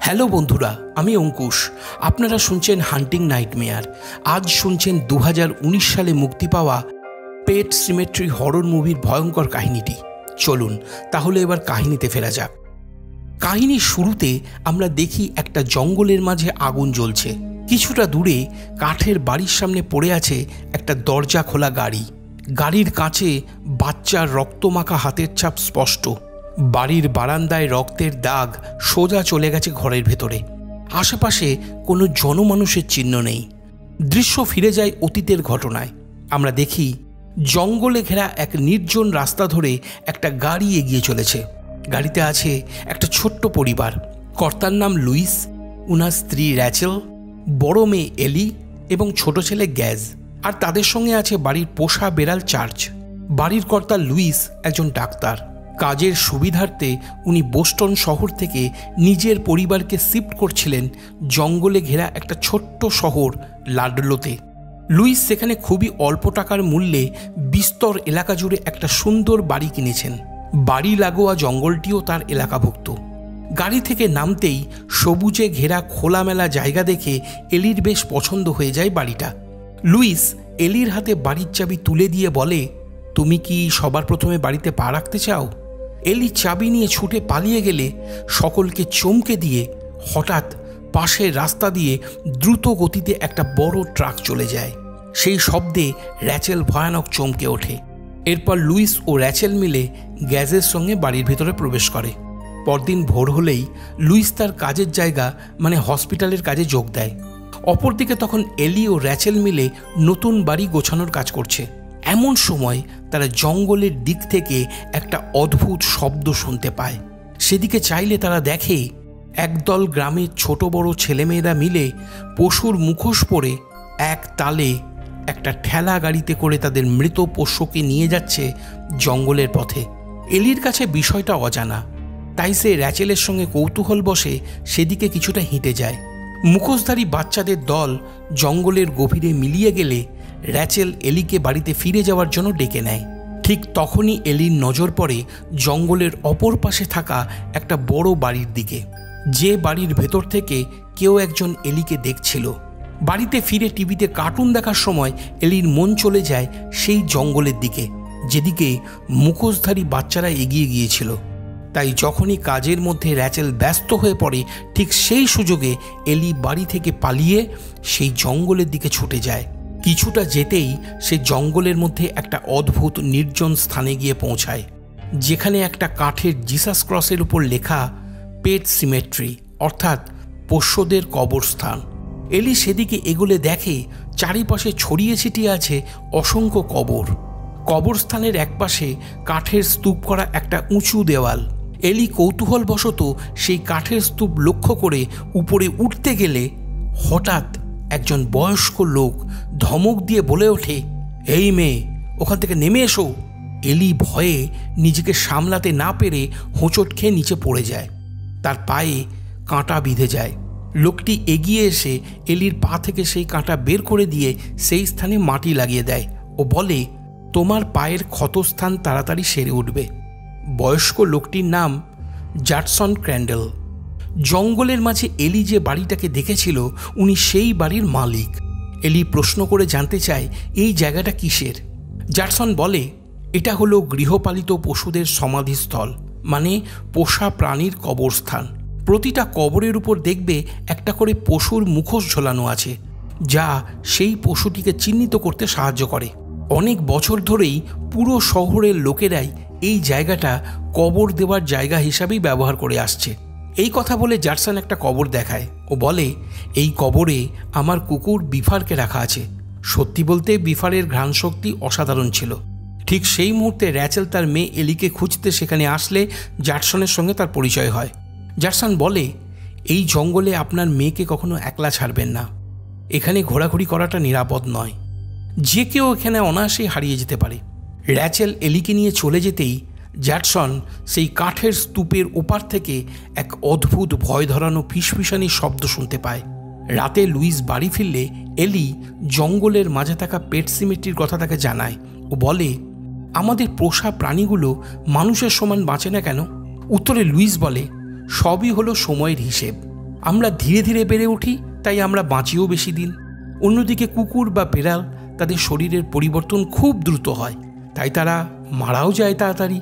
Hello বন্ধুরা, আমি অঙ্কুশ। আপনারা শুনছেন হান্টিং নাইটমেয়ার। আজ শুনছেন 2019 সালে মুক্তি পাওয়া পেট সিমেট্রি হরর মুভির ভয়ঙ্কর কাহিনীটি। চলুন তাহলে এবার কাহিনীতে ফেরা যাক। কাহিনীর শুরুতে আমরা দেখি একটা জঙ্গলের মাঝে আগুন জ্বলছে। কিছুটা দূরে কাঠের বাড়ির সামনে পড়ে আছে একটা দরজা খোলা গাড়ি। গাড়ির কাছে বাচ্চার রক্তমাখা হাতের ছাপ স্পষ্ট। বাড়ির বারান্দায় রক্তের দাগ সোজা চলে গেছে ঘরের ভেতরে। আশেপাশে কোনো জনমানুষের চিহ্ন নেই। দৃশ্য ফিরে যায় অতীতের ঘটনায়। আমরা দেখি জঙ্গলে ঘেরা এক নির্জন রাস্তা ধরে একটা গাড়ি এগিয়ে চলেছে। গাড়িতে আছে একটা ছোট্ট পরিবার। কর্তার নাম লুইস, উনার স্ত্রী র্যাচেল, বড় মেয়ে এলি এবং ছোট ছেলে গ্যাজ। আর তাদের সঙ্গে আছে বাড়ির পোষা বেড়াল চার্চ। বাড়ির কর্তা লুইস একজন ডাক্তার। কাজের সুবিধার্থে উনি বোস্টন শহর থেকে নিজের পরিবারকে শিফট করছিলেন জঙ্গলে ঘেরা একটা ছোট্ট শহর লাডলোতে। লুইস সেখানে খুবই অল্প টাকার মূল্যে বিস্তর এলাকা জুড়ে একটা সুন্দর বাড়ি কিনেছেন। বাড়ি লাগোয়া জঙ্গলটিও তার এলাকাভুক্ত। গাড়ি থেকে নামতেই সবুজে ঘেরা খোলামেলা জায়গা দেখে এলির বেশ পছন্দ হয়ে যায় বাড়িটা। লুইস এলির হাতে বাড়ির চাবি তুলে দিয়ে বলে, তুমি কি সবার প্রথমে বাড়িতে পা রাখতে চাও? এলি চাবি নিয়ে ছুটে পালিয়ে গেলে সকলকে চমকে দিয়ে হঠাৎ পাশের রাস্তা দিয়ে দ্রুত গতিতে একটা বড় ট্রাক চলে যায়। সেই শব্দে র্যাচেল ভয়ানক চমকে ওঠে। এরপর লুইস ও র্যাচেল মিলে গ্যাজের সঙ্গে বাড়ির ভেতরে প্রবেশ করে। পরদিন ভোর হলেই লুইস তার কাজের জায়গা মানে হসপিটালের কাজে যোগ দেয়। অপরদিকে তখন এলি ও র্যাচেল মিলে নতুন বাড়ি গোছানোর কাজ করছে। এমন সময় তারা জঙ্গলের দিক থেকে একটা অদ্ভুত শব্দ শুনতে পায়। সেদিকে চাইলে তারা দেখে একদল গ্রামের ছোট বড় ছেলেমেয়েরা মিলে পশুর মুখোশ পরে এক তালে একটা ঠেলা গাড়িতে করে তাদের মৃত পোষ্যকে নিয়ে যাচ্ছে জঙ্গলের পথে। এলির কাছে বিষয়টা অজানা, তাই সে র্যাচেলের সঙ্গে কৌতূহল বসে সেদিকে কিছুটা হেঁটে যায়। মুখোশধারী বাচ্চাদের দল জঙ্গলের গভীরে মিলিয়ে গেলে র্যাচেল এলিকে বাড়িতে ফিরে যাওয়ার জন্য ডেকে নেয়। ঠিক তখনই এলির নজর পড়ে জঙ্গলের অপর পাশে থাকা একটা বড় বাড়ির দিকে, যে বাড়ির ভেতর থেকে কেউ একজন এলিকে দেখছিল। বাড়িতে ফিরে টিভিতে কার্টুন দেখার সময় এলির মন চলে যায় সেই জঙ্গলের দিকে, যেদিকে মুখোশধারী বাচ্চারা এগিয়ে গিয়েছিল। তাই যখনই কাজের মধ্যে র্যাচেল ব্যস্ত হয়ে পড়ে, ঠিক সেই সুযোগে এলি বাড়ি থেকে পালিয়ে সেই জঙ্গলের দিকে ছুটে যায়। কিছুটা যেতেই সে জঙ্গলের মধ্যে একটা অদ্ভুত নির্জন স্থানে গিয়ে পৌঁছায়, যেখানে একটা কাঠের জিসাস ক্রসের উপর লেখা পেট সিমেট্রি, অর্থাৎ পোষ্যদের কবরস্থান। এলি সেদিকে এগোলে দেখে চারিপাশে ছড়িয়ে ছিটিয়ে আছে অসংখ্য কবর। কবরস্থানের একপাশে কাঠের স্তূপ করা একটা উঁচু দেওয়াল। এলি কৌতূহলবশত সেই কাঠের স্তূপ লক্ষ্য করে উপরে উঠতে গেলে হঠাৎ একজন বয়স্ক লোক ধমক দিয়ে বলে ওঠে, এই মেয়ে, ওখান থেকে নেমে এসো। এলি ভয়ে নিজেকে সামলাতে না পেরে হোঁচট খেয়ে নিচে পড়ে যায়। তার পায়ে কাঁটা বিঁধে যায়। লোকটি এগিয়ে এসে এলির পা থেকে সেই কাঁটা বের করে দিয়ে সেই স্থানে মাটি লাগিয়ে দেয় ও বলে, তোমার পায়ের ক্ষতস্থান তাড়াতাড়ি সেরে উঠবে। বয়স্ক লোকটির নাম জ্যাকসন ক্র্যান্ডেল। জঙ্গলের মাঝে এলি যে বাড়িটাকে দেখেছিল উনি সেই বাড়ির মালিক। এলি প্রশ্ন করে জানতে চায় এই জায়গাটা কিসের। জ্যাকসন বলে, এটা হলো গৃহপালিত পশুদের সমাধিস্থল, মানে পোষা প্রাণীর কবরস্থান। প্রতিটা কবরের উপর দেখবে একটা করে পশুর মুখোশ ঝোলানো আছে, যা সেই পশুটিকে চিহ্নিত করতে সাহায্য করে। অনেক বছর ধরেই পুরো শহরের লোকেরাই এই জায়গাটা কবর দেওয়ার জায়গা হিসাবেই ব্যবহার করে আসছে। এই কথা বলে জ্যাকসন একটা কবর দেখায় ও বলে, এই কবরে আমার কুকুর বিফারকে রাখা আছে। সত্যি বলতে বিফারের ঘ্রাণ শক্তি অসাধারণ ছিল। ঠিক সেই মুহূর্তে র্যাচেল তার মেয়ে এলিকে খুঁজতে সেখানে আসলে জ্যাকসনের সঙ্গে তার পরিচয় হয়। জ্যাকসন বলে, এই জঙ্গলে আপনার মেয়েকে কখনো একলা ছাড়বেন না। এখানে ঘোরাঘুরি করাটা নিরাপদ নয়। যে কেউ এখানে অনায়াসেই হারিয়ে যেতে পারে। র্যাচেল এলিকে নিয়ে চলে যেতেই জ্যাকসন সেই কাঠের স্তূপের ওপার থেকে এক অদ্ভুত ভয় ধরানো ফিসফিসানি শব্দ শুনতে পায়। রাতে লুইস বাড়ি ফিরলে এলি জঙ্গলের মাঝে থাকা পেট সিমেট্রির কথা তাকে জানায় ও বলে, আমাদের পোষা প্রাণীগুলো মানুষের সমান বাঁচে না কেন? উত্তরে লুইস বলে, সবই হলো সময়ের হিসেব। আমরা ধীরে ধীরে বেড়ে উঠি, তাই আমরা বাঁচিও বেশি দিন। অন্যদিকে কুকুর বা বেড়াল, তাদের শরীরের পরিবর্তন খুব দ্রুত হয়, তাই তারা মারাও যায় তাড়াতাড়ি।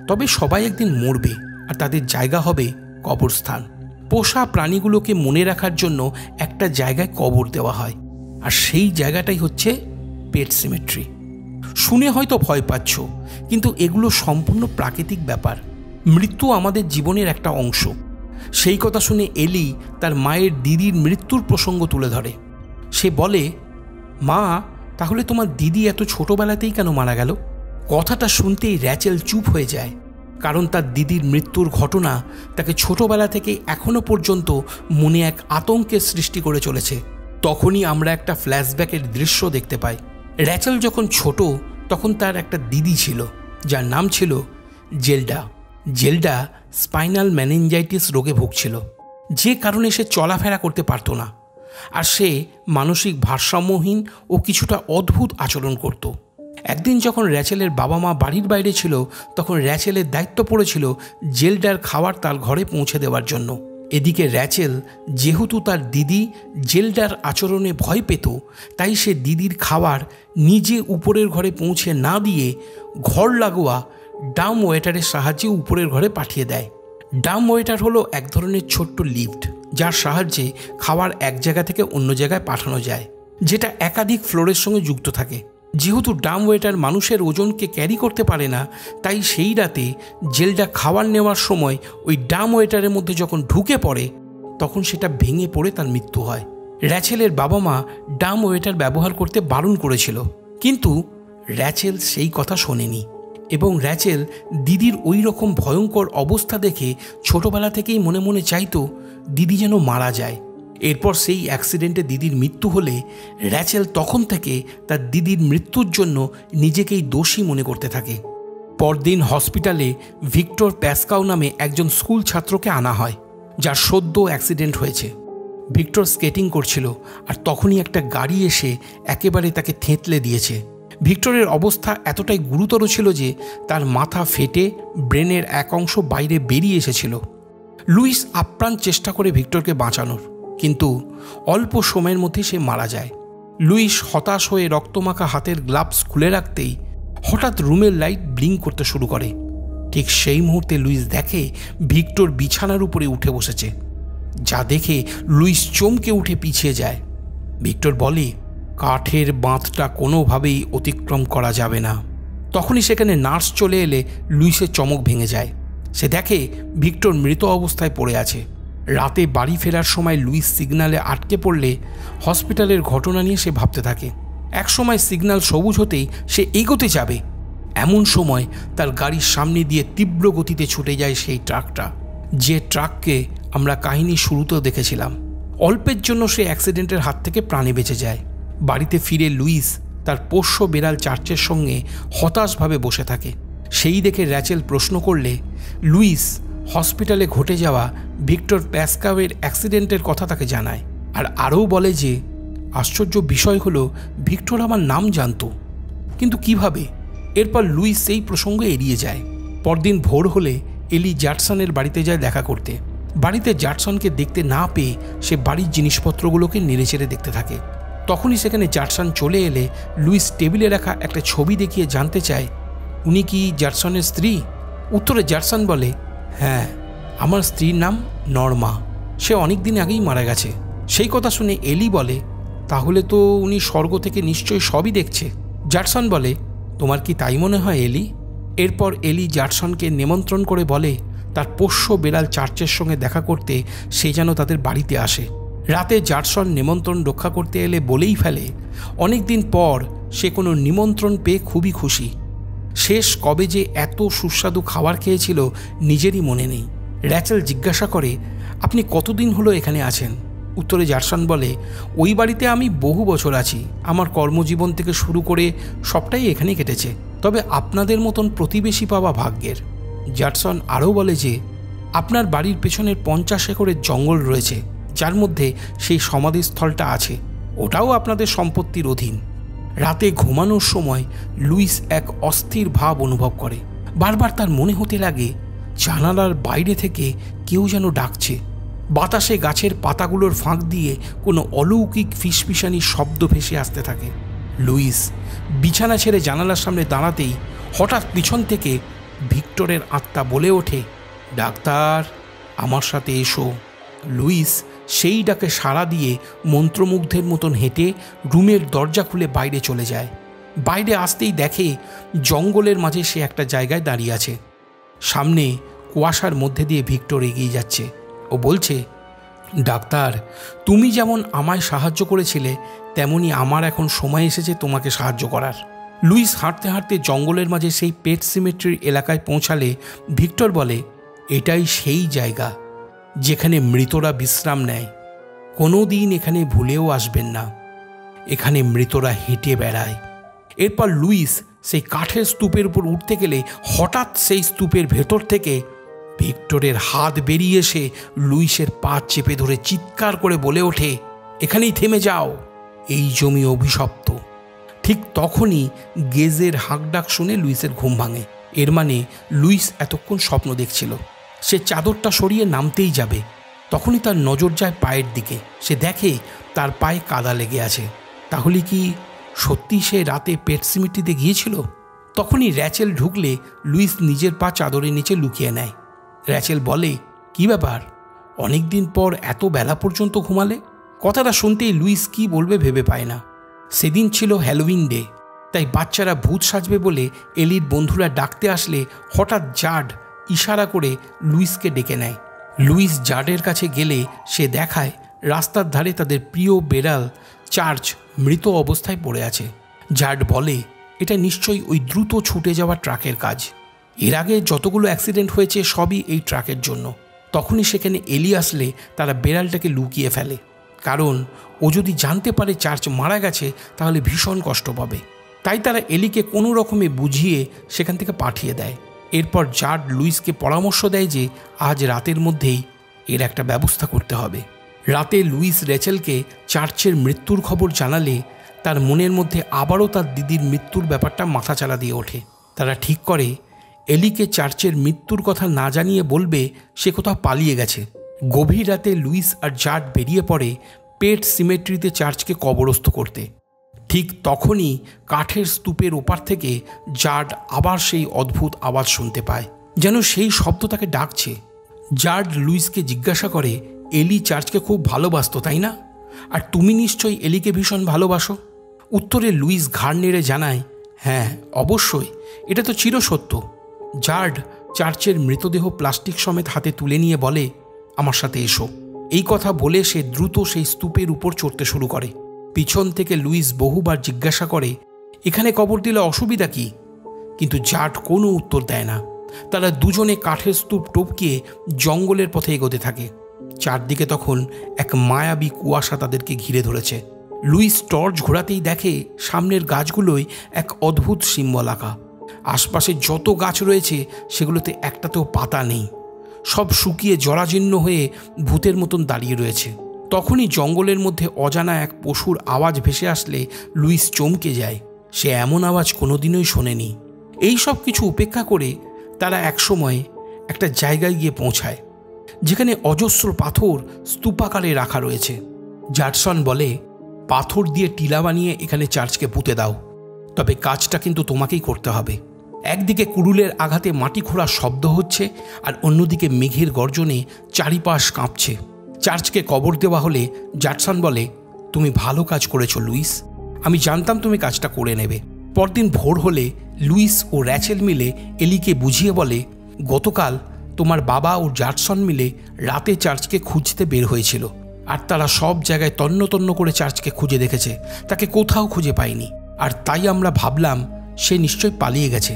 তবে সবাই একদিন মরবে, আর তাদের জায়গা হবে কবরস্থান। পোষা প্রাণীগুলোকে মনে রাখার জন্য একটা জায়গায় কবর দেওয়া হয়, আর সেই জায়গাটাই হচ্ছে পেট সিমেট্রি। শুনে হয়তো ভয় পাচ্ছ, কিন্তু এগুলো সম্পূর্ণ প্রাকৃতিক ব্যাপার। মৃত্যু আমাদের জীবনের একটা অংশ। সেই কথা শুনে এলি তার মায়ের দিদির মৃত্যুর প্রসঙ্গ তুলে ধরে। সে বলে, মা, তাহলে তোমার দিদি এত ছোটবেলাতেই কেন মারা গেল? কথাটা শুনতেই র্যাচেল চুপ হয়ে যায়, কারণ তার দিদির মৃত্যুর ঘটনা তাকে ছোটবেলা থেকে এখনো পর্যন্ত মনে এক আতঙ্কের সৃষ্টি করে চলেছে। তখনই আমরা একটা ফ্ল্যাশব্যাকের দৃশ্য দেখতে পাই। র্যাচেল যখন ছোট, তখন তার একটা দিদি ছিল, যার নাম ছিল জেলডা। জেলডা স্পাইনাল ম্যানেঞ্জাইটিস রোগে ভুগছিল, যে কারণে সে চলাফেরা করতে পারত না, আর সে মানসিক ভারসাম্যহীন ও কিছুটা অদ্ভুত আচরণ করত। একদিন যখন র্যাচেলের বাবা মা বাড়ির বাইরে ছিল, তখন র্যাচেলের দায়িত্ব পড়েছিল জেলডার খাবার তার ঘরে পৌঁছে দেওয়ার জন্য। এদিকে র্যাচেল যেহেতু তার দিদি জেলডার আচরণে ভয় পেত, তাই সে দিদির খাবার নিজে উপরের ঘরে পৌঁছে না দিয়ে ঘর লাগোয়া ডাম ওয়েটারের সাহায্যে উপরের ঘরে পাঠিয়ে দেয়। ডাম ওয়েটার হলো এক ধরনের ছোট্ট লিফট, যার সাহায্যে খাবার এক জায়গা থেকে অন্য জায়গায় পাঠানো যায়, যেটা একাধিক ফ্লোরের সঙ্গে যুক্ত থাকে। যেহেতু ডাম ওয়েটার মানুষের ওজনকে ক্যারি করতে পারে না, তাই সেই রাতে জেলডা খাবার নেওয়ার সময় ওই ডাম ওয়েটারের মধ্যে যখন ঢুকে পড়ে, তখন সেটা ভেঙে পড়ে তার মৃত্যু হয়। র্যাচেলের বাবা মা ডাম ওয়েটার ব্যবহার করতে বারণ করেছিল, কিন্তু র্যাচেল সেই কথা শোনেনি, এবং র্যাচেল দিদির ওই রকম ভয়ঙ্কর অবস্থা দেখে ছোটবেলা থেকেই মনে মনে চাইতো দিদি যেন মারা যায়। এরপর সেই অ্যাক্সিডেন্টে দিদির মৃত্যু হলে র্যাচেল তখন থেকে তার দিদির মৃত্যুর জন্য নিজেকেই দোষী মনে করতে থাকে। পরদিন হসপিটালে ভিক্টর প্যাসকাও নামে একজন স্কুল ছাত্রকে আনা হয়, যার সদ্য অ্যাক্সিডেন্ট হয়েছে। ভিক্টর স্কেটিং করছিল, আর তখনই একটা গাড়ি এসে একেবারে তাকে থেঁতলে দিয়েছে। ভিক্টরের অবস্থা এতটাই গুরুতর ছিল যে তার মাথা ফেটে ব্রেনের এক অংশ বাইরে বেরিয়ে এসেছিল। লুইস আপ্রাণ চেষ্টা করে ভিক্টরকে বাঁচানোর, কিন্তু অল্প সময়ের মধ্যে সে মারা যায়। লুইস হতাশ হয়ে রক্তমাখা হাতের গ্লাভস খুলে রাখতেই হঠাৎ রুমের লাইট ব্লিঙ্ক করতে শুরু করে। ঠিক সেই মুহূর্তে লুইস দেখে ভিক্টর বিছানার উপরে উঠে বসেছে, যা দেখে লুইস চমকে উঠে পিছিয়ে যায়। ভিক্টর বলে, কাঠের বাঁধটা কোনোভাবেই অতিক্রম করা যাবে না। তখনই সেখানে নার্স চলে এলে লুইসের চমক ভেঙে যায়। সে দেখে ভিক্টর মৃত অবস্থায় পড়ে আছে। রাতে বাড়ি ফেরার সময় লুইস সিগন্যালে আটকে পড়লে হসপিটালের ঘটনা নিয়ে সে ভাবতে থাকে। একসময় সিগন্যাল সবুজ হতেই সে এগোতে যাবে, এমন সময় তার গাড়ির সামনে দিয়ে তীব্র গতিতে ছুটে যায় সেই ট্রাকটা, যে ট্রাককে আমরা কাহিনীর শুরুতেও দেখেছিলাম। অল্পের জন্য সে অ্যাক্সিডেন্টের হাত থেকে প্রাণে বেঁচে যায়। বাড়িতে ফিরে লুইস তার পোষ্য বেড়াল চার্চের সঙ্গে হতাশভাবে বসে থাকে। সেই দেখে র্যাচেল প্রশ্ন করলে লুইস হসপিটালে ঘটে যাওয়া ভিক্টর প্যাসকাওয়ের অ্যাক্সিডেন্টের কথা তাকে জানায়, আর আরও বলে যে আশ্চর্য বিষয় হলো ভিক্টর আমার নাম জানত, কিন্তু কিভাবে? এরপর লুইস সেই প্রসঙ্গ এড়িয়ে যায়। পরদিন ভোর হলে এলি জ্যাটসনের বাড়িতে যায় দেখা করতে। বাড়িতে জ্যাটসনকে দেখতে না পেয়ে সে বাড়ির জিনিসপত্রগুলোকে নেড়েচেড়ে দেখতে থাকে। তখনই সেখানে জ্যাটসন চলে এলে লুইস টেবিলে রাখা একটা ছবি দেখিয়ে জানতে চায়, উনি কি জ্যাটসনের স্ত্রী? উত্তরে জ্যাটসন বলে, হ্যাঁ, আমার স্ত্রীর নাম নর্মা, সে অনেক দিন আগেই মারা গেছে। সেই কথা শুনে এলি বলে, তাহলে তো উনি স্বর্গ থেকে নিশ্চয়ই সবই দেখছে। জ্যাটসন বলে, তোমার কি তাই মনে হয় এলি? এরপর এলি জ্যাটসনকে নিমন্ত্রণ করে বলে তার পোষ্য বেড়াল চার্চের সঙ্গে দেখা করতে সে যেন তাদের বাড়িতে আসে। রাতে জ্যাটসন নিমন্ত্রণ রক্ষা করতে এলে বলেই ফেলে অনেক দিন পর সে কোনো নিমন্ত্রণ পেয়ে খুবই খুশি। শেষ কবে যে এত সুস্বাদু খাবার খেয়েছিল নিজেরই মনে নেই। র্যাচেল জিজ্ঞাসা করে, আপনি কতদিন হলো এখানে আছেন? উত্তরে জ্যাটসন বলে, ওই বাড়িতে আমি বহু বছর আছি, আমার কর্মজীবন থেকে শুরু করে সবটাই এখানে কেটেছে, তবে আপনাদের মতন প্রতিবেশী পাওয়া ভাগ্যের। জ্যাটসন আরও বলে যে আপনার বাড়ির পেছনের 50 একরের জঙ্গল রয়েছে, যার মধ্যে সেই সমাধিস্থলটা আছে, ওটাও আপনাদের সম্পত্তির অধীন। রাতে ঘুমানোর সময় লুইস এক অস্থির ভাব অনুভব করে। বারবার তার মনে হতে লাগে জানালার বাইরে থেকে কেউ যেন ডাকছে। বাতাসে গাছের পাতাগুলোর ফাঁক দিয়ে কোনো অলৌকিক ফিসফিসানি শব্দ ভেসে আসতে থাকে। লুইস বিছানা ছেড়ে জানালার সামনে দাঁড়াতেই হঠাৎ পিছন থেকে ভিক্টরের আত্মা বলে ওঠে, ডাক্তার, আমার সাথে এসো। লুইস সেই ডাকে সাড়া দিয়ে মন্ত্রমুগ্ধের মতন হেঁটে রুমের দরজা খুলে বাইরে চলে যায়। বাইরে আসতেই দেখে জঙ্গলের মাঝে সে একটা জায়গায় দাঁড়িয়ে আছে। সামনে কুয়াশার মধ্যে দিয়ে ভিক্টর এগিয়ে যাচ্ছে। ও বলছে, ডাক্তার, তুমি যেমন আমায় সাহায্য করেছিলে তেমনি আমার এখন সময় এসেছে তোমাকে সাহায্য করার। লুইস হাঁটতে হাঁটতে জঙ্গলের মাঝে সেই পেট সিমেট্রির এলাকায় পৌঁছালে ভিক্টর বলে, এটাই সেই জায়গা যেখানে মৃতরা বিশ্রাম নেয়। কোনো দিন এখানে ভুলেও আসবেন না, এখানে মৃতরা হেঁটে বেড়ায়। এরপর লুইস সেই কাঠের স্তূপের উপর উঠতে গেলে হঠাৎ সেই স্তূপের ভেতর থেকে ভিক্টরের হাত বেরিয়ে এসে লুইসের পা চেপে ধরে চিৎকার করে বলে ওঠে, এখানেই থেমে যাও, এই জমি অভিশপ্ত। ঠিক তখনই গেজের হাঁকডাক শুনে লুইসের ঘুম ভাঙে। এর মানে লুইস এতক্ষণ স্বপ্ন দেখছিল। সে চাদরটা সরিয়ে নামতেই যাবে, তখনই তার নজর যায় পায়ের দিকে। সে দেখে তার পায়ে কাদা লেগে আছে। তাহলে কি সত্যি সে রাতে পেট সিমেট্রিতে গিয়েছিল? তখনই র্যাচেল ঢুকলে লুইস নিজের পা চাদরের নিচে লুকিয়ে নেয়। র্যাচেল বলে, কি ব্যাপার, অনেকদিন পর এত বেলা পর্যন্ত ঘুমালে? কথাটা শুনতেই লুইস কি বলবে ভেবে পায় না। সেদিন ছিল হ্যালোউইন ডে, তাই বাচ্চারা ভূত সাজবে বলে এলির বন্ধুরা ডাকতে আসলে হঠাৎ জার্ড ইশারা করে লুইসকে ডেকে নেয়। লুইস জার্ডের কাছে গেলে সে দেখায় রাস্তার ধারে তাদের প্রিয় বেড়াল চার্চ মৃত অবস্থায় পড়ে আছে। জার্ড বলে, এটা নিশ্চয়ই ওই দ্রুত ছুটে যাওয়া ট্রাকের কাজ। এর আগে যতগুলো অ্যাক্সিডেন্ট হয়েছে সবই এই ট্রাকের জন্য। তখনই সেখানে এলি আসলে তারা বেড়ালটাকে লুকিয়ে ফেলে, কারণ ও যদি জানতে পারে চার্চ মারা গেছে তাহলে ভীষণ কষ্ট পাবে। তাই তারা এলিকে কোনো রকমে বুঝিয়ে সেখান থেকে পাঠিয়ে দেয়। এরপর জার্ড লুইসকে পরামর্শ দেয় যে আজ রাতের মধ্যেই এর একটা ব্যবস্থা করতে হবে। রাতে লুইস র্যাচেলকে চার্চের মৃত্যুর খবর জানালে তার মনের মধ্যে আবারও তার দিদির মৃত্যুর ব্যাপারটা মাথাচাড়া দিয়ে ওঠে। তারা ঠিক করে এলিকে চার্চের মৃত্যুর কথা না জানিয়ে বলবে সে কোথাও পালিয়ে গেছে। গভীর রাতে লুইস আর জার্ড বেরিয়ে পড়ে পেট সিমেট্রিতে চার্চকে কবরস্থ করতে। ঠিক তখনই কাঠের স্তূপের ওপার থেকে জার্ড আবার সেই অদ্ভুত আওয়াজ শুনতে পায়, যেন সেই শব্দ তাকে ডাকছে। জার্ড লুইসকে জিজ্ঞাসা করে, এলি চার্চকে খুব ভালোবাসত তাই না? আর তুমি নিশ্চয়ই এলিকে ভীষণ ভালোবাসো? উত্তরে লুইস ঘাড় নেড়ে জানায়, হ্যাঁ অবশ্যই, এটা তো চিরসত্য। জার্ড চার্চের মৃতদেহ প্লাস্টিক সমেত হাতে তুলে নিয়ে বলে, আমার সাথে এসো। এই কথা বলে সে দ্রুত সেই স্তূপের উপর চড়তে শুরু করে। পিছন থেকে লুইস বহুবার জিজ্ঞাসা করে, এখানে কবর দিলে অসুবিধা কি? কিন্তু জার্ড কোনো উত্তর দেয় না। তারা দুজনে কাঠের স্তূপ টপকিয়ে জঙ্গলের পথে এগোতে থাকে। চারদিকে তখন এক মায়াবী কুয়াশা তাদেরকে ঘিরে ধরেছে। লুইস টর্চ ঘোরাতেই দেখে সামনের গাছগুলোই এক অদ্ভুত সিম্বল আঁকা। আশপাশে যত গাছ রয়েছে সেগুলোতে একটাতেও পাতা নেই, সব শুকিয়ে জরাজীর্ণ হয়ে ভূতের মতন দাঁড়িয়ে রয়েছে। তখনই জঙ্গলের মধ্যে অজানা এক পশুর আওয়াজ ভেসে আসলে লুইস চমকে যায়। সে এমন আওয়াজ কোনোদিনই শোনেনি। এই সব কিছু উপেক্ষা করে তারা একসময় একটা জায়গায় গিয়ে পৌঁছায় যেখানে অজস্র পাথর স্তূপাকারে রাখা রয়েছে। জার্ডসন বলে, পাথর দিয়ে টিলা বানিয়ে এখানে চার্চকে পুঁতে দাও, তবে কাজটা কিন্তু তোমাকেই করতে হবে। একদিকে কুড়ুলের আঘাতে মাটি খোঁড়ার শব্দ হচ্ছে, আর অন্যদিকে মেঘের গর্জনে চারিপাশ কাঁপছে। চার্চকে কবর দেওয়া হলে জার্ডসন বলে, তুমি ভালো কাজ করেছো লুইস, আমি জানতাম তুমি কাজটা করে নেবে। পরদিন ভোর হলে লুইস ও র্যাচেল মিলে এলিকে বুঝিয়ে বলে, গতকাল তোমার বাবা ও জার্ডসন মিলে রাতে চার্চকে খুঁজতে বের হয়েছিল, আর তারা সব জায়গায় তন্ন তন্ন করে চার্চকে খুঁজে দেখেছে, তাকে কোথাও খুঁজে পায়নি। আর তাই আমরা ভাবলাম সে নিশ্চয়ই পালিয়ে গেছে।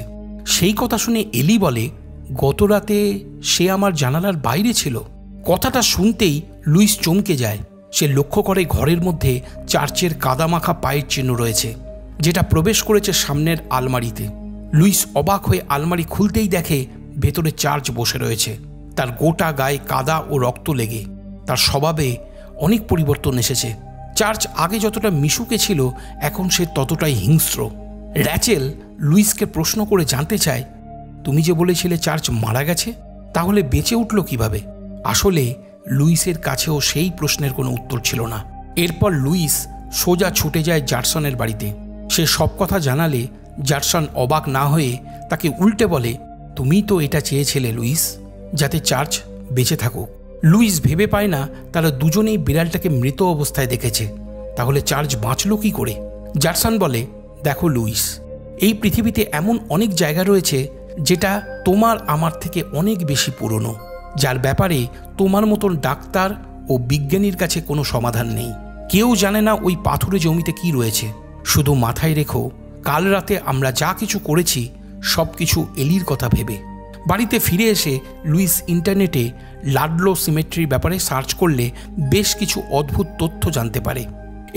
সেই কথা শুনে এলি বলে, গত রাতে সে আমার জানালার বাইরে ছিল। কথাটা শুনতেই লুইস চমকে যায়। সে লক্ষ্য করে ঘরের মধ্যে চার্চের কাদামাখা পায়ের চিহ্ন রয়েছে, যেটা প্রবেশ করেছে সামনের আলমারিতে। লুইস অবাক হয়ে আলমারি খুলতেই দেখে ভেতরে চার্চ বসে রয়েছে। তার গোটা গায়ে কাদা ও রক্ত লেগে তার স্বভাবে অনেক পরিবর্তন এসেছে। চার্চ আগে যতটা মিশুকে ছিল এখন সে ততটাই হিংস্র। র্যাচেল লুইসকে প্রশ্ন করে জানতে চায়, তুমি যে বলেছিলে চার্চ মারা গেছে, তাহলে বেঁচে উঠল কিভাবে? আসলে লুইসের কাছেও সেই প্রশ্নের কোনো উত্তর ছিল না। এরপর লুইস সোজা ছুটে যায় জারসনের বাড়িতে। সে সব কথা জানালে জারসন অবাক না হয়ে তাকে উল্টে বলে, তুমিই তো এটা চেয়েছিলে লুইস, যাতে চার্চ বেঁচে থাকুক। লুইস ভেবে পায় না তারা দুজনেই বিড়ালটাকে মৃত অবস্থায় দেখেছে, তাহলে চার্চ বাঁচল কি করে? জারসন বলে, দেখো লুইস, এই পৃথিবীতে এমন অনেক জায়গা রয়েছে যেটা তোমার আমার থেকে অনেক বেশি পুরনো, যার ব্যাপারে তোমার মতন ডাক্তার ও বিজ্ঞানীর কাছে কোনো সমাধান নেই। কেউ জানে না ওই পাথুরে জমিতে কি রয়েছে। শুধু মাথায় রেখো, কাল রাতে আমরা যা কিছু করেছি সব কিছু এলির কথা ভেবে। বাড়িতে ফিরে এসে লুইস ইন্টারনেটে লাডলো সিমেট্রির ব্যাপারে সার্চ করলে বেশ কিছু অদ্ভুত তথ্য জানতে পারে।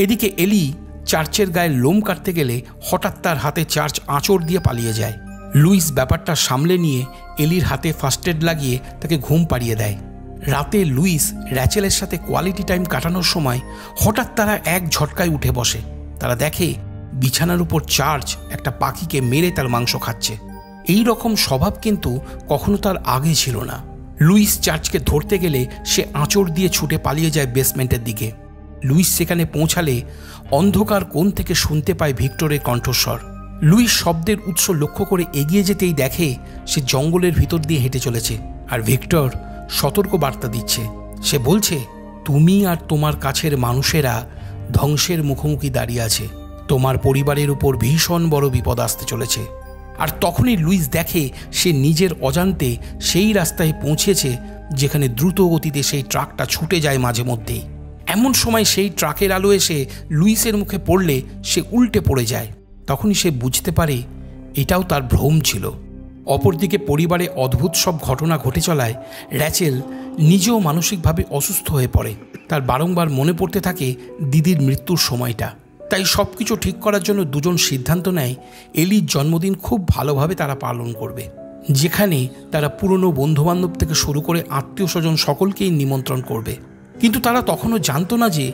এদিকে এলি চার্চের গায়ে লোম কাটতে গেলে হঠাৎ তার হাতে চার্চ আঁচড় দিয়ে পালিয়ে যায়। লুইস ব্যাপারটা সামলে নিয়ে এলির হাতে ফার্স্ট এড লাগিয়ে তাকে ঘুম পাড়িয়ে দেয়। রাতে লুইস র্যাচেলের সাথে কোয়ালিটি টাইম কাটানোর সময় হঠাৎ তারা এক ঝটকায় উঠে বসে। তারা দেখে বিছানার উপর চার্চ একটা পাখিকে মেরে তার মাংস খাচ্ছে। এই রকম স্বভাব কিন্তু কখনো তার আগে ছিল না। লুইস চার্চকে ধরতে গেলে সে আঁচড় দিয়ে ছুটে পালিয়ে যায় বেসমেন্টের দিকে। লুইস সেখানে পৌঁছালে অন্ধকার কোণ থেকে শুনতে পায় ভিক্টরের কণ্ঠস্বর। লুইস শব্দের উৎস লক্ষ্য করে এগিয়ে যেতেই দেখে সে জঙ্গলের ভিতর দিয়ে হেঁটে চলেছে, আর ভিক্টর সতর্ক বার্তা দিচ্ছে। সে বলছে, তুমি আর তোমার কাছের মানুষেরা ধ্বংসের মুখোমুখি দাঁড়িয়ে আছে, তোমার পরিবারের উপর ভীষণ বড় বিপদ আসতে চলেছে। আর তখনই লুইস দেখে সে নিজের অজান্তে সেই রাস্তায় পৌঁছেছে যেখানে দ্রুত গতিতে সেই ট্রাকটা ছুটে যায় মাঝে মধ্যেই। এমন সময় সেই ট্রাকের আলো এসে লুইসের মুখে পড়লে সে উল্টে পড়ে যায়। তখনই সে বুঝতে পারে এটাও তার ভ্রম ছিল। অপরদিকে পরিবারে অদ্ভুত সব ঘটনা ঘটে চলায় র্যাচেল নিজেও মানসিকভাবে অসুস্থ হয়ে পড়ে। তার বারংবার মনে পড়তে থাকে দিদির মৃত্যুর সময়টা। তাই সব কিছু ঠিক করার জন্য দুজন সিদ্ধান্ত নেয় এলির জন্মদিন খুব ভালোভাবে তারা পালন করবে, যেখানে তারা পুরনো বন্ধুবান্ধব থেকে শুরু করে আত্মীয় স্বজন সকলকেই নিমন্ত্রণ করবে। কিন্তু তারা তখনও জানতো না যে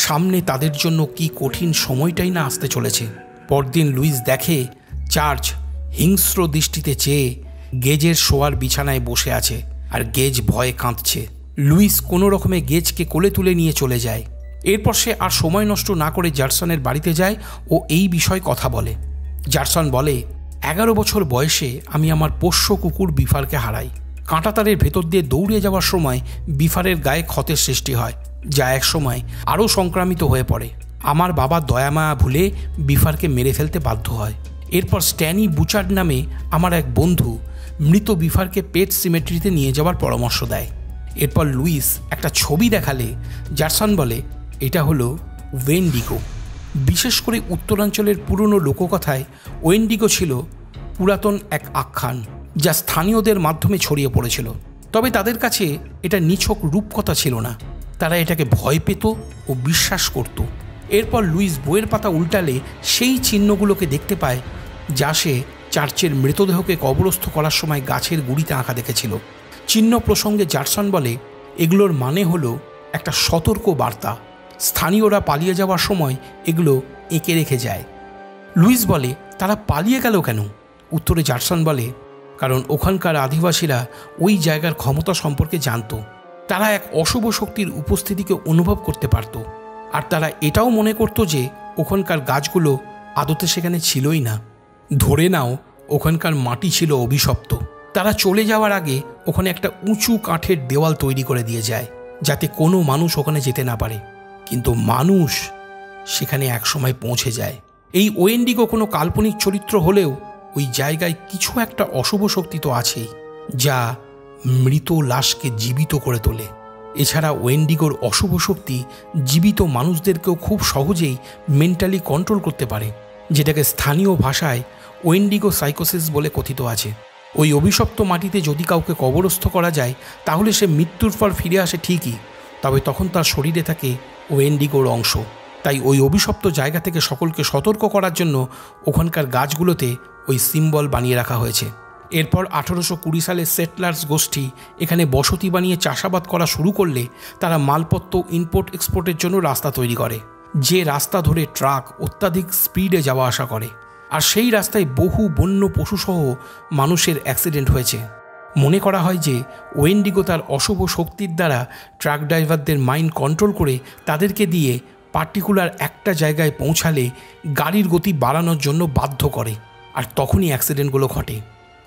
সামনে তাদের জন্য কি কঠিন সময়টাই না আসতে চলেছে। পরদিন লুইস দেখে চার্চ হিংস্র দৃষ্টিতে চেয়ে গেজের শোয়ার বিছানায় বসে আছে, আর গেজ ভয়ে কাঁদছে। লুইস কোনো রকমে গেজকে কোলে তুলে নিয়ে চলে যায়। এরপর সে আর সময় নষ্ট না করে জারসনের বাড়িতে যায় ও এই বিষয়ে কথা বলে। জারসন বলে, 11 বছর বয়সে আমি আমার পোষ্য কুকুর বিফারকে হারাই। কাঁটাতারের ভেতর দিয়ে দৌড়ে যাওয়ার সময় বিফারের গায়ে ক্ষতের সৃষ্টি হয়, যা এক সময় আরও সংক্রামিত হয়ে পড়ে। আমার বাবা দয়ামায়া ভুলে বিফারকে মেরে ফেলতে বাধ্য হয়। এরপর স্ট্যানি বুচার্ড নামে আমার এক বন্ধু মৃত বিফারকে পেট সিমেট্রিতে নিয়ে যাওয়ার পরামর্শ দেয়। এরপর লুইস একটা ছবি দেখালে জারসন বলে, এটা হলো ওয়েন্ডিগো। বিশেষ করে উত্তরাঞ্চলের পুরনো লোককথায় ওয়েন্ডিগো ছিল পুরাতন এক আখ্যান, যা স্থানীয়দের মাধ্যমে ছড়িয়ে পড়েছিল। তবে তাদের কাছে এটা নিছক রূপকথা ছিল না, তারা এটাকে ভয় পেত ও বিশ্বাস করত। এরপর লুইস বইয়ের পাতা উল্টালে সেই চিহ্নগুলোকে দেখতে পায় যা সে চার্চের মৃতদেহকে কবরস্থ করার সময় গাছের গুঁড়িতে আঁকা দেখেছিল। চিহ্ন প্রসঙ্গে জারসন বলে, এগুলোর মানে হলো একটা সতর্ক বার্তা। স্থানীয়রা পালিয়ে যাওয়ার সময় এগুলো এঁকে রেখে যায়। লুইস বলে, তারা পালিয়ে গেল কেন? উত্তরে জারসন বলে, কারণ ওখানকার আদিবাসীরা ওই জায়গার ক্ষমতা সম্পর্কে জানত। তারা এক অশুভ শক্তির উপস্থিতিকে অনুভব করতে পারত, আর তারা এটাও মনে করত যে ওখানকার গাছগুলো আদতে সেখানে ছিলই না। ধরে নাও ওখানকার মাটি ছিল অভিশপ্ত। তারা চলে যাওয়ার আগে ওখানে একটা উঁচু কাঠের দেওয়াল তৈরি করে দিয়ে যায়, যাতে কোনো মানুষ ওখানে যেতে না পারে। কিন্তু মানুষ সেখানে একসময় পৌঁছে যায়। এই ওয়েন্ডিগো কোনো কাল্পনিক চরিত্র হলেও ওই জায়গায় কিছু একটা অশুভ শক্তি তো আছেই, যা মৃত লাশকে জীবিত করে তোলে। এছাড়া ওয়েন্ডিগোর অশুভ শক্তি জীবিত মানুষদেরকেও খুব সহজেই মেন্টালি কন্ট্রোল করতে পারে, যেটাকে স্থানীয় ভাষায় ওয়েন্ডিগো সাইকোসিস বলে কথিত আছে। ওই অভিশপ্ত মাটিতে যদি কাউকে কবরস্থ করা যায় তাহলে সে মৃত্যুর পর ফিরে আসে ঠিকই, তবে তখন তার শরীরে থাকে ওয়েন্ডিগোর অংশ। তাই ওই অভিশপ্ত জায়গা থেকে সকলকে সতর্ক করার জন্য ওখানকার গাছগুলোতে ওই সিম্বল বানিয়ে রাখা হয়েছে। এরপর 1820 সালে সেটলার্স গোষ্ঠী এখানে বসতি বানিয়ে চাষাবাদ করা শুরু করলে তারা মালপত্র ইম্পোর্ট এক্সপোর্টের জন্য রাস্তা তৈরি করে, যে রাস্তা ধরে ট্রাক অত্যাধিক স্পিডে যাওয়া আসা করে। আর সেই রাস্তায় বহু বন্য পশুসহ মানুষের অ্যাক্সিডেন্ট হয়েছে। মনে করা হয় যে ওয়েন্ডিগো তার অশুভ শক্তির দ্বারা ট্রাক ড্রাইভারদের মাইন্ড কন্ট্রোল করে তাদেরকে দিয়ে পার্টিকুলার একটা জায়গায় পৌঁছালে গাড়ির গতি বাড়ানোর জন্য বাধ্য করে, আর তখনই অ্যাক্সিডেন্টগুলো ঘটে।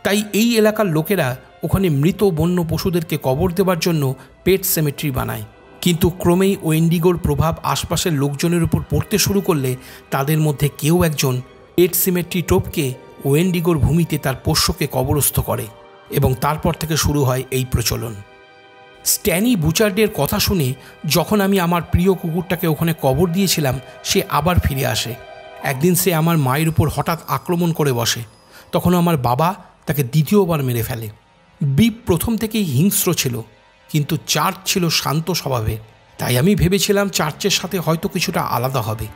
তাই এই এলাকার লোকেরা ওখানে মৃত বন্য পশুদেরকে কবর দেওয়ার জন্য পেট সেমেট্রি বানায়। কিন্তু ক্রমেই ওয়েন্ডিগোর প্রভাব আশপাশের লোকজনের উপর পড়তে শুরু করলে তাদের মধ্যে কেউ একজন পেট সিমেট্রি টপকে ওয়েন্ডিগোর ভূমিতে তার পোষ্যকে কবরস্থ করে, এবং তারপর থেকে শুরু হয় এই প্রচলন। স্ট্যানি বুচার্ডের কথা শুনে যখন আমি আমার প্রিয় কুকুরটাকে ওখানে কবর দিয়েছিলাম, সে আবার ফিরে আসে। একদিন সে আমার মায়ের উপর হঠাৎ আক্রমণ করে বসে। তখন আমার বাবা তাকে দ্বিতীয়বার মেরে ফেলে। বিপ প্রথম থেকেই হিংস্র ছিল, কিন্তু চার্চ ছিল শান্ত স্বভাবের। তাই আমি ভেবেছিলাম চার্চের সাথে হয়তো কিছুটা আলাদা হবে।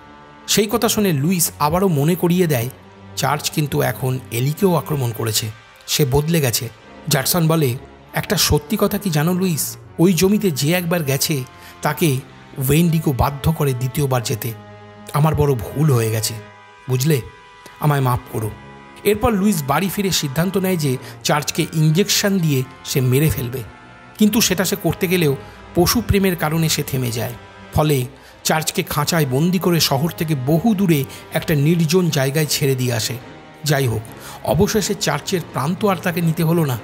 সেই কথা শুনে লুইস আবারও মনে করিয়ে দেয় চার্চ কিন্তু এখন এলিকেও আক্রমণ করেছে, সে বদলে গেছে। জাটসন বলে, একটা সত্যি কথা কি জানো লুইস, ওই জমিতে যে একবার গেছে তাকে ওয়েন্ডিগো বাধ্য করে দ্বিতীয়বার যেতে। আমার বড় ভুল হয়ে গেছে, বুঝলে, আমায় মাফ করো। এরপর লুইস বাড়ি ফিরে সিদ্ধান্ত নেয় যে চার্চকে ইঞ্জেকশন দিয়ে সে মেরে ফেলবে, কিন্তু সেটা সে করতে গেলেও পশু প্রেমের কারণে সে থেমে যায়। ফলে চার্চকে খাঁচায় বন্দি করে শহর থেকে বহু দূরে একটা নির্জন জায়গায় ছেড়ে দিয়ে আসে। যাই হোক, অবশেষে চার্চের প্রান্ত আর তাকে নিতে হলো না।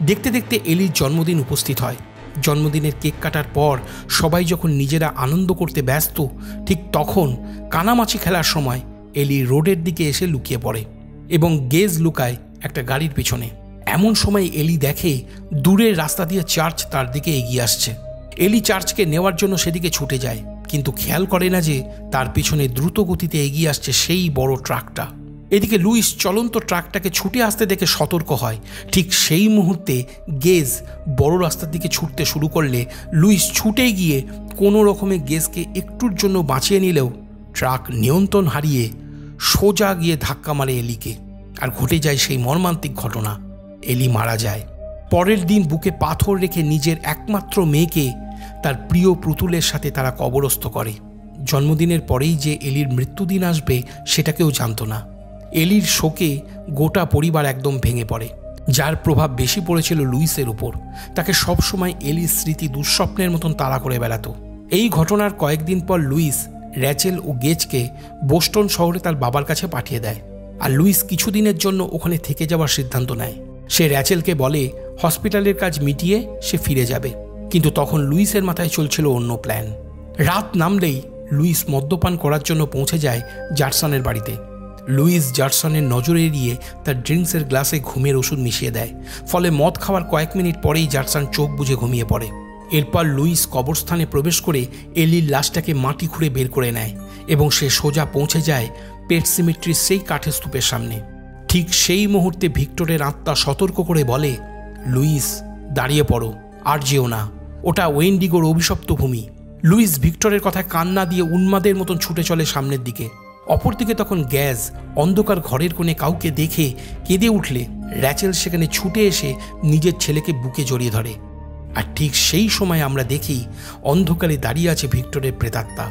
দেখতে দেখতে এলির জন্মদিন উপস্থিত হয়। জন্মদিনের কেক কাটার পর সবাই যখন নিজেরা আনন্দ করতে ব্যস্ত, ঠিক তখন কানামাছি খেলার সময় এলি রোডের দিকে এসে লুকিয়ে পড়ে এবং গেজ লুকায় একটা গাড়ির পিছনে। এমন সময় এলি দেখে দূরের রাস্তা দিয়ে চার্চ তার দিকে এগিয়ে আসছে। এলি চার্চকে নেওয়ার জন্য সেদিকে ছুটে যায়, কিন্তু খেয়াল করে না যে তার পিছনে দ্রুত গতিতে এগিয়ে আসছে সেই বড় ট্রাকটা। এদিকে লুইস চলন্ত ট্রাকটাকে ছুটে আসতে দেখে সতর্ক হয়। ঠিক সেই মুহূর্তে গেজ বড় রাস্তার দিকে ছুটতে শুরু করলে লুইস ছুটে গিয়ে কোনো রকমে গেজকে একটুর জন্য বাঁচিয়ে নিলেও ট্রাক নিয়ন্ত্রণ হারিয়ে সোজা গিয়ে ধাক্কা মারে এলিকে, আর ঘটে যায় সেই মর্মান্তিক ঘটনা, এলি মারা যায়। পরের দিন বুকে পাথর রেখে নিজের একমাত্র মেয়েকে তার প্রিয় পুতুলের সাথে তারা কবরস্থ করে। জন্মদিনের পরেই যে এলির মৃত্যুদিন আসবে সেটা কেউ জানত না। এলির শোকে গোটা পরিবার একদম ভেঙে পড়ে। যার প্রভাব বেশি পড়েছিল লুইসের উপর। তাকে সবসময় এলির স্মৃতি দুঃস্বপ্নের মতন তাড়া করে বেড়াতো। এই ঘটনার কয়েকদিন পর লুইস র্যাচেল ও গেজকে বোস্টন শহরে তার বাবার কাছে পাঠিয়ে দেয়, আর লুইস কিছুদিনের জন্য ওখানে থেকে যাওয়ার সিদ্ধান্ত নেয়। সে র্যাচেলকে বলে হসপিটালের কাজ মিটিয়ে সে ফিরে যাবে, কিন্তু তখন লুইসের মাথায় চলছিল অন্য প্ল্যান। রাত নামলেই লুইস মদ্যপান করার জন্য পৌঁছে যায় জাটসনের বাড়িতে। লুইস জাটসনের নজর এড়িয়ে তার ড্রিঙ্কসের গ্লাসে ঘুমের ওষুধ মিশিয়ে দেয়। ফলে মদ খাওয়ার কয়েক মিনিট পরেই জাটসন চোখ বুজে ঘুমিয়ে পড়ে। এরপর লুইস কবরস্থানে প্রবেশ করে এলির লাশটাকে মাটি খুঁড়ে বের করে নেয় এবং সে সোজা পৌঁছে যায় পেট সিমেট্রির সেই কাঠের স্তূপের সামনে। ঠিক সেই মুহূর্তে ভিক্টরের আত্মা সতর্ক করে বলে, লুইস দাঁড়িয়ে পড়ো, আর যেও না, ওটা ওয়েন্ডিগোর অভিশপ্ত ভূমি। লুইস ভিক্টরের কথায় কান না দিয়ে উন্মাদের মতন ছুটে চলে সামনের দিকে। অপরদিকে তখন গ্যাজ অন্ধকার ঘরের কোণে কাউকে দেখে কেঁদে উঠলে র্যাচেল সেখানে ছুটে এসে নিজের ছেলেকে বুকে জড়িয়ে ধরে। আর ঠিক সেই সময় আমরা দেখি অন্ধকারে দাঁড়িয়ে আছে ভিক্টরের প্রেতাত্মা,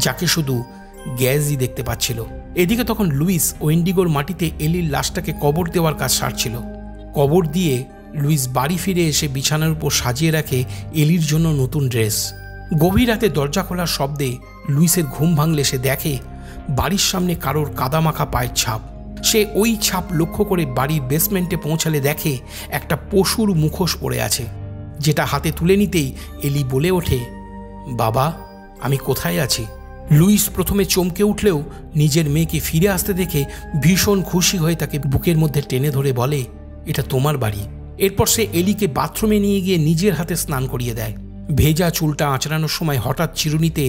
যাকে শুধু গ্যাজই দেখতে পাচ্ছিল। এদিকে তখন লুইস ওয়েন্ডিগোর মাটিতে এলির লাশটাকে কবর দেওয়ার কাজ সারছিল। কবর দিয়ে লুইস বাড়ি ফিরে এসে বিছানার উপর সাজিয়ে রাখে এলির জন্য নতুন ড্রেস। গভীর রাতে দরজা খোলার শব্দে লুইসের ঘুম ভাঙলে সে দেখে বাড়ির সামনে কারোর কাদামাখা পায়ের ছাপ। সে ওই ছাপ লক্ষ্য করে বাড়ির বেসমেন্টে পৌঁছালে দেখে একটা পশুর মুখোশ পড়ে আছে, যেটা হাতে তুলে নিতেই এলি বলে ওঠে, বাবা, আমি কোথায় আছি? লুইস প্রথমে চমকে উঠলেও নিজের মেয়েকে ফিরে আসতে দেখে ভীষণ খুশি হয়ে তাকে বুকের মধ্যে টেনে ধরে বলে, এটা তোমার বাড়ি। এরপর সে এলিকে বাথরুমে নিয়ে গিয়ে নিজের হাতে স্নান করিয়ে দেয়। ভেজা চুলটা আঁচড়ানোর সময় হঠাৎ চিরুনিতে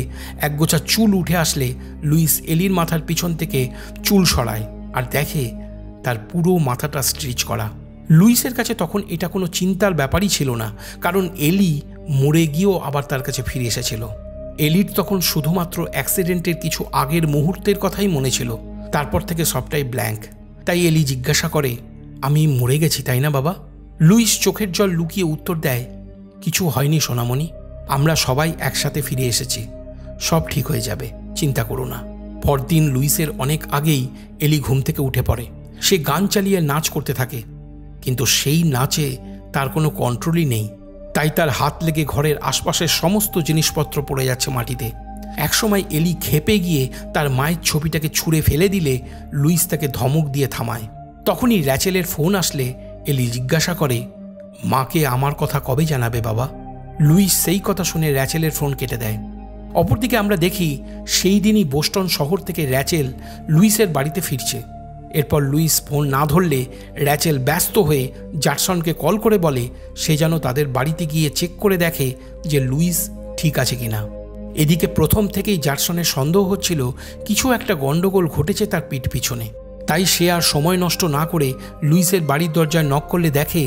একগোছা চুল উঠে আসলে লুইস এলির মাথার পিছন থেকে চুল সরায় আর দেখে তার পুরো মাথাটা স্ট্রিচ করা। লুইসের কাছে তখন এটা কোনো চিন্তার ব্যাপারই ছিল না, কারণ এলি মরে গিয়েও আবার তার কাছে ফিরে এসেছিল। এলির তখন শুধুমাত্র অ্যাক্সিডেন্টের কিছু আগের মুহূর্তের কথাই মনে ছিল, তারপর থেকে সবটাই ব্ল্যাঙ্ক। তাই এলি জিজ্ঞাসা করে, আমি মরে গেছি তাই না বাবা? লুইস চোখের জল লুকিয়ে উত্তর দেয়, কিছু হয়নি সোনামণি, আমরা সবাই একসাথে ফিরে এসেছি, সব ঠিক হয়ে যাবে, চিন্তা করো না। পরদিন লুইসের অনেক আগেই এলি ঘুম থেকে উঠে পড়ে। সে গান চালিয়ে নাচ করতে থাকে, কিন্তু সেই নাচে তার কোনো কন্ট্রোলই নেই। তাই তার হাত লেগে ঘরের আশপাশের সমস্ত জিনিসপত্র পড়ে যাচ্ছে মাটিতে। একসময় এলি ক্ষেপে গিয়ে তার মায়ের ছবিটাকে ছুঁড়ে ফেলে দিলে লুইস তাকে ধমক দিয়ে থামায়। তখনই র্যাচেলের ফোন আসলে এলি জিজ্ঞাসা করে, মাকে আমার কথা কবে জানাবে বাবা? লুইস সেই কথা শুনে র্যাচেলের ফোন কেটে দেয়। অপরদিকে আমরা দেখি সেই দিনই বোস্টন শহর থেকে র্যাচেল লুইসের বাড়িতে ফিরছে। এরপর লুইস ফোন না ধরলে র্যাচেল ব্যস্ত হয়ে জাটসনকে কল করে বলে সে যেন তাদের বাড়িতে গিয়ে চেক করে দেখে যে লুইস ঠিক আছে কিনা। এদিকে প্রথম থেকেই জাটসনের সন্দেহ হচ্ছিল কিছু একটা গণ্ডগোল ঘটেছে তার পিঠ পিছনে। তাই সে আর সময় নষ্ট না করে লুইসের বাড়ির দরজায় নক করলে দেখে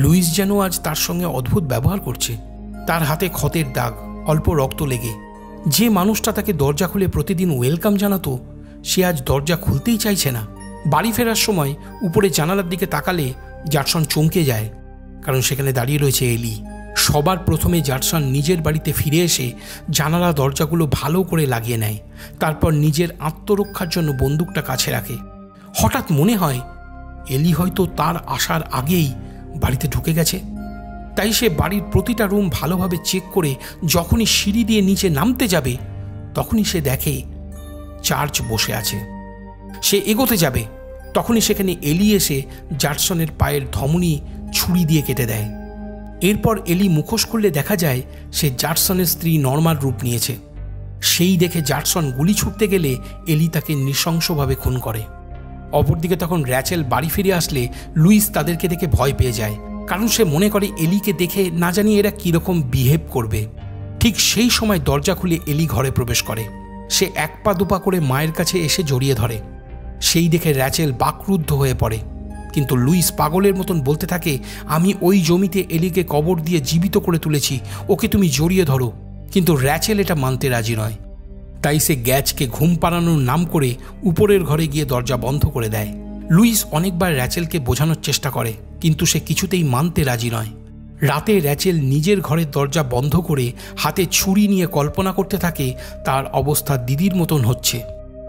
লুইস যেন আজ তার সঙ্গে অদ্ভুত ব্যবহার করছে। তার হাতে ক্ষতের দাগ, অল্প রক্ত লেগে। যে মানুষটা তাকে দরজা খুলে প্রতিদিন ওয়েলকাম জানাতো সে আজ দরজা খুলতেই চাইছে না। বাড়ি ফেরার সময় উপরে জানালার দিকে তাকালে জাটসন চমকে যায়, কারণ সেখানে দাঁড়িয়ে রয়েছে এলি। সবার প্রথমে জাটসন নিজের বাড়িতে ফিরে এসে জানালা দরজাগুলো ভালো করে লাগিয়ে নেয়। তারপর নিজের আত্মরক্ষার জন্য বন্দুকটা কাছে রাখে। হঠাৎ মনে হয় এলি হয়তো তার আসার আগেই বাড়িতে ঢুকে গেছে। তাই সে বাড়ির প্রতিটা রুম ভালোভাবে চেক করে যখনই সিঁড়ি দিয়ে নিচে নামতে যাবে তখনই সে দেখে চার্চ বসে আছে। সে এগোতে যাবে, তখনই সেখানে এলি এসে জাটসনের পায়ের ধমনী ছুরি দিয়ে কেটে দেয়। এরপর এলি মুখোশ খুললে দেখা যায় সে জাটসনের স্ত্রী নর্মার রূপ নিয়েছে। সেই দেখে জাটসন গুলি ছুটতে গেলে এলি তাকে নৃশংসভাবে খুন করে। অপরদিকে তখন র্যাচেল বাড়ি ফিরে আসলে লুইস তাদেরকে দেখে ভয় পেয়ে যায়, কারণ সে মনে করে এলিকে দেখে না জানি এরা কীরকম বিহেভ করবে। ঠিক সেই সময় দরজা খুলে এলি ঘরে প্রবেশ করে। সে এক পা দুপা করে মায়ের কাছে এসে জড়িয়ে ধরে। সেই দেখে র্যাচেল বাকরুদ্ধ হয়ে পড়ে, কিন্তু লুইস পাগলের মতন বলতে থাকে, আমি ওই জমিতে এলিকে কবর দিয়ে জীবিত করে তুলেছি, ওকে তুমি জড়িয়ে ধরো। কিন্তু র্যাচেল এটা মানতে রাজি নয়। তাই সে গ্যাজকে ঘুম পাড়ানোর নাম করে উপরের ঘরে গিয়ে দরজা বন্ধ করে দেয়। লুইস অনেকবার র্যাচেলকে বোঝানোর চেষ্টা করে, কিন্তু সে কিছুতেই মানতে রাজি নয়। রাতে র্যাচেল নিজের ঘরের দরজা বন্ধ করে হাতে ছুরি নিয়ে কল্পনা করতে থাকে তার অবস্থা দিদির মতন হচ্ছে,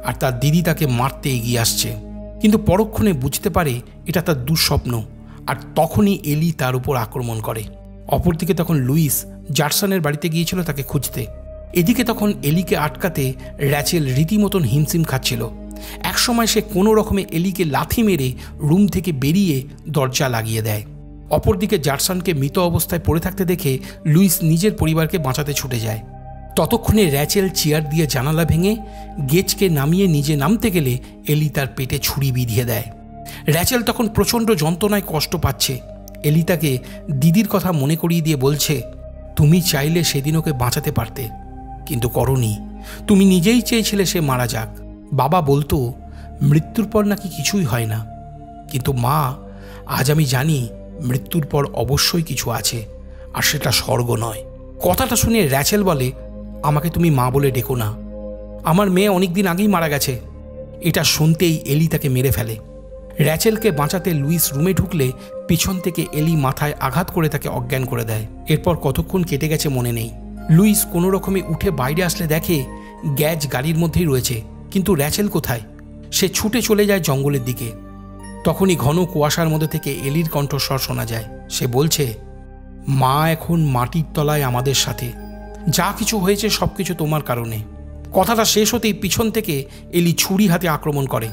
আর তার দিদি তাকে মারতে এগিয়ে আসছে। কিন্তু পরক্ষণে বুঝতে পারে এটা তার দুঃস্বপ্ন, আর তখনই এলি তার উপর আক্রমণ করে। অপরদিকে তখন লুইস জাটসনের বাড়িতে গিয়েছিল তাকে খুঁজতে। এদিকে তখন এলিকে আটকাতে র্যাচেল রীতিমতন হিমশিম খাচ্ছিল। একসময় সে কোনো রকমে এলিকে লাথি মেরে রুম থেকে বেরিয়ে দরজা লাগিয়ে দেয়। অপরদিকে জাটসনকে মৃত অবস্থায় পড়ে থাকতে দেখে লুইস নিজের পরিবারকে বাঁচাতে ছুটে যায়। ততক্ষণে র্যাচেল চেয়ার দিয়ে জানালা ভেঙে গেজকে নামিয়ে নিজে নামতে গেলে এলি তার পেটে ছুরি বিঁধিয়ে দেয়। র্যাচেল তখন প্রচণ্ড যন্ত্রণায় কষ্ট পাচ্ছে। এলি তাকে দিদির কথা মনে করিয়ে দিয়ে বলছে, তুমি চাইলে সেদিন ওকে বাঁচাতে পারতে, কিন্তু করনি। তুমি নিজেই চেয়েছিলে সে মারা যাক। বাবা বলতো মৃত্যুর পর নাকি কিছুই হয় না, কিন্তু মা, আজ আমি জানি মৃত্যুর পর অবশ্যই কিছু আছে, আর সেটা স্বর্গ নয়। কথাটা শুনে র্যাচেল বলে, আমাকে তুমি মা বলে ডেকো না, আমার মেয়ে অনেক দিন আগেই মারা গেছে। এটা শুনতেই এলি তাকে মেরে ফেলে। র্যাচেলকে বাঁচাতে লুইস রুমে ঢুকলে পিছন থেকে এলি মাথায় আঘাত করে তাকে অজ্ঞান করে দেয়। এরপর কতক্ষণ কেটে গেছে মনে নেই। লুইস কোনো রকমে উঠে বাইরে আসলে দেখে গ্যাজ গাড়ির মধ্যেই রয়েছে, কিন্তু র্যাচেল কোথায়? সে ছুটে চলে যায় জঙ্গলের দিকে। তখনই ঘন কুয়াশার মধ্যে থেকে এলির কণ্ঠস্বর শোনা যায়। সে বলছে, মা এখন মাটির তলায় আমাদের সাথে, যা কিছু হয়েছে সব কিছু তোমার কারণে। কথাটা শেষ হতেই পিছন থেকে এলি ছুরি হাতে আক্রমণ করে।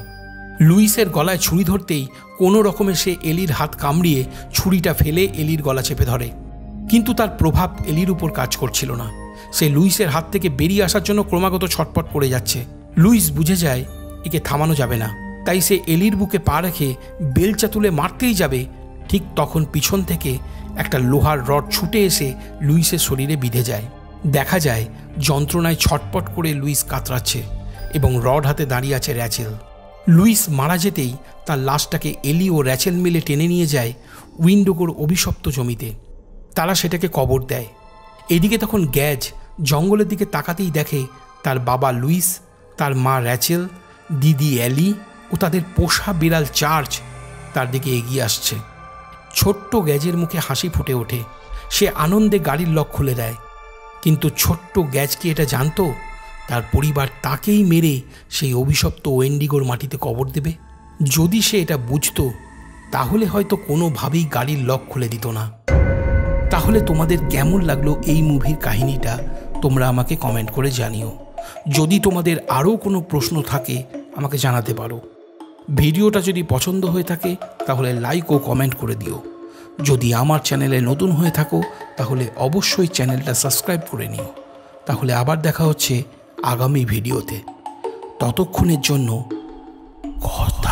লুইসের গলায় ছুরি ধরতেই কোনো রকমে সে এলির হাত কামড়িয়ে ছুরিটা ফেলে এলির গলা চেপে ধরে, কিন্তু তার প্রভাব এলির উপর কাজ করছিল না। সে লুইসের হাত থেকে বেরিয়ে আসার জন্য ক্রমাগত ছটপট করে যাচ্ছে। লুইস বুঝে যায় একে থামানো যাবে না, তাই সে এলির বুকে পা রেখে বেলচা তুলে মারতেই যাবে। ঠিক তখন পিছন থেকে একটা লোহার রড ছুটে এসে লুইসের শরীরে বিঁধে যায়। দেখা যায় যন্ত্রণায় ছটপট করে লুইস কাতরাচ্ছে এবং রড হাতে দাঁড়িয়ে আছে র্যাচেল। লুইস মারা যেতেই তার লাশটাকে এলি ও র্যাচেল মিলে টেনে নিয়ে যায় উইন্ডোগোর অভিশপ্ত জমিতে। তারা সেটাকে কবর দেয়। এদিকে তখন গ্যাজ জঙ্গলের দিকে তাকাতেই দেখে তার বাবা লুইস, তার মা র্যাচেল, দিদি এলি ও তাদের পোষা বিড়াল চার্চ তার দিকে এগিয়ে আসছে। ছোট্ট গ্যাজের মুখে হাসি ফুটে ওঠে। সে আনন্দে গাড়ির লক খুলে দেয়, কিন্তু ছোট্ট গ্যাজ কি এটা জানতো তার পরিবার তাকেই মেরে সেই অভিশপ্ত ওয়েন্ডিগোর মাটিতে কবর দেবে? যদি সে এটা বুঝতো তাহলে হয়তো কোনোভাবেই গাড়ির লক খুলে দিত না। তাহলে তোমাদের কেমন লাগলো এই মুভির কাহিনীটা তোমরা আমাকে কমেন্ট করে জানিও। যদি তোমাদের আরও কোনো প্রশ্ন থাকে আমাকে জানাতে পারো। ভিডিওটা যদি পছন্দ হয়ে থাকে তাহলে লাইক ও কমেন্ট করে দিও। যদি আমার চ্যানেলে নতুন হয়ে থাকো তাহলে অবশ্যই চ্যানেলটা সাবস্ক্রাইব করে নিও। তাহলে আবার দেখা হচ্ছে আগামী ভিডিওতে। ততক্ষণের জন্য কথা।